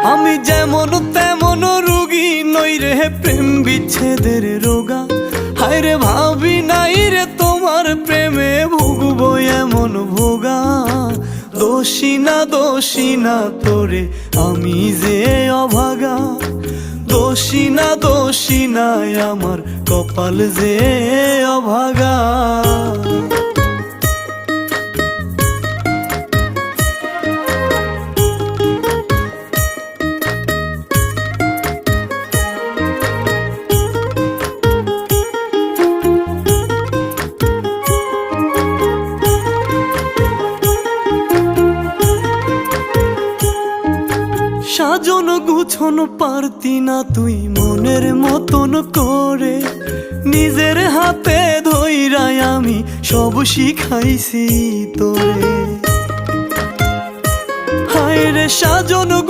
আমি যেমন তেমন রোগী নই রে প্রেম বিচ্ছেদের রোগা। হায় রে ভাবি নাই রে তোমার প্রেমে ভুগবো এমন ভোগা। দোষী না তোরে আমি যে অভাগা। দোষী না আমার কপাল যে অভাগা। সাজন গুছন পারতি না তুই মনের মতন করে। নিজের হাতে ধইরাই আমি সব শিখাইছি তোরে। হায় রে সাজন